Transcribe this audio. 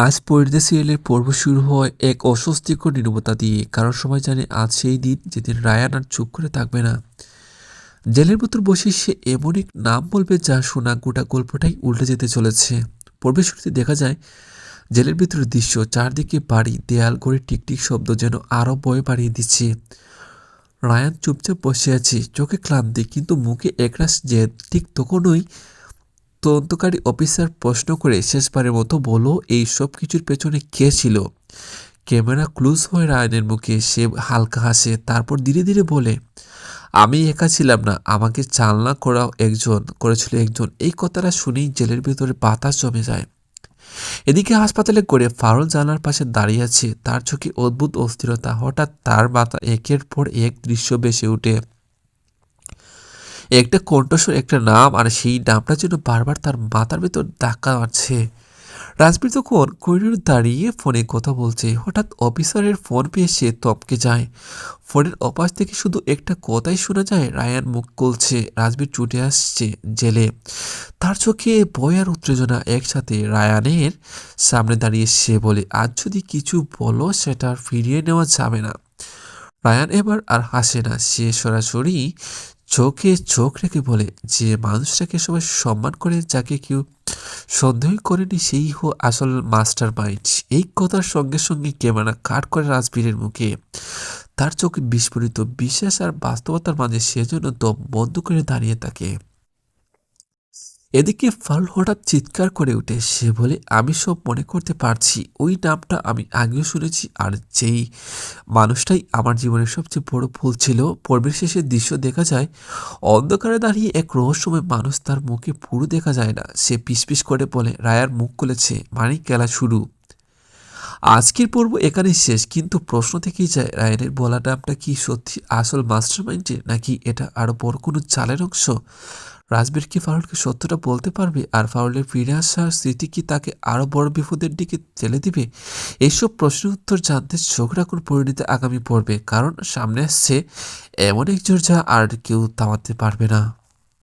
আজ পরিণীতা সিরিয়ালের পর্ব শুরু হয় এক অস্বস্তিকর নীরবতা দিয়ে, কারণ সবাই জানে আজ সেই দিন যেদিন রায়ান আর চুপ করে থাকবে না। জেলের ভিতর বসে সে এমন এক নাম বলবে যা শোনা গোটা গল্পটাই উল্টে যেতে চলেছে। পর্বের শুরুতে দেখা যায় জেলের ভিতরের দৃশ্য, চারদিকে বাড়ি, দেয়াল, ঘড়ির টিকটিক শব্দ যেন আরো ভয় বাড়িয়ে দিচ্ছে। রায়ান চুপচাপ বসে আছে, চোখে ক্লান্তি কিন্তু মুখে একরাশ জেদ। ঠিক তখনই তদন্তকারী অফিসার প্রশ্ন করে, শেষবারের মতো বলো, এই সব কিছুর পেছনে কে ছিল? ক্যামেরা ক্লোজ হয় রায়ানের মুখে। সে হালকা হাসে, তারপর ধীরে ধীরে বলে, আমি একা ছিলাম না, আমাকে চালনা করেছিল একজন। এই কথাটা শুনেই জেলের ভেতরে বাতাস জমে যায়। এদিকে হাসপাতালে করে ফারুল জানালার পাশে দাঁড়িয়ে আছে, তার চোখে অদ্ভুত অস্থিরতা। হঠাৎ তার মাথা একের পর এক দৃশ্য ভেসে ওঠে। একটা কণ্ঠস্বর, একটা নাম, আর সেই নামটা যেন বারবার তার মাথার ভেতর ধাক্কা মারছে। রাজবীর তখন করিডোরে দাঁড়িয়ে ফোনে কথা বলছে। হঠাৎ অফিসারের ফোন পেয়ে সে টপকে যায়। ফোনের অপাশ থেকে শুধু একটা কথাই শোনা যায়, রায়ান মুখ খুলছে। রাজবীর ছুটে আসছে জেলে, তার চোখে ভয় আর উত্তেজনা একসাথে। রায়ানের সামনে দাঁড়িয়ে সে বলে, আজ যদি কিছু বলো সেটা আর ফিরিয়ে নেওয়া যাবে না। রায়ান এবার আর হাসে না, সে সরাসরি চোখে চোখ রেখে বলে, যে মানুষটাকে সবাই সম্মান করে, যাকে কেউ সন্দেহই করেনি, সেই আসল মাস্টার মাইন্ড। এই কথার সঙ্গে সঙ্গে ক্যামেরা কাট করে রাজবীরের মুখে। তার চোখে বিস্ফোরিত বিশ্বাস আর বাস্তবতার মাঝে সেজন্য দম বন্ধ করে দাঁড়িয়ে থাকে। এদিকে ফারুল হঠাৎ চিৎকার করে ওঠে। সে বলে, আমি সব মনে করতে পারছি, ওই নামটা আমি আগেও শুনেছি, আর যেই মানুষটাই আমার জীবনের সবচেয়ে বড় ভুল ছিল। পর্বের শেষে দৃশ্য দেখা যায়, অন্ধকারে দাঁড়িয়ে এক রহস্যময় মানুষ, তার মুখে পুরো দেখা যায় না। সে পিসপিস করে বলে, রায়ার মুখ খুলেছে, মানে খেলা শুরু। আজকের পর্ব এখানেই শেষ, কিন্তু প্রশ্ন থেকেই যায়, রায়ানের বলা নামটা কি সত্যি আসল মাস্টার মাইন্ডের, নাকি এটা আরো বড় কোনো চালের অংশ? রাজবীর কি ফারুলকে সত্যটা বলতে পারবে, আর ফারুলের ফিরে আসার স্মৃতি কি তাকে আরো বড় বিপদের দিকে ঠেলে দিবে? এইসব প্রশ্নের উত্তর জানতে চোখ রাখুন পরিণীতা আগামী পর্বে, কারণ সামনে আসছে এমন এক ঝড় যা আর কেউ থামাতে পারবে না।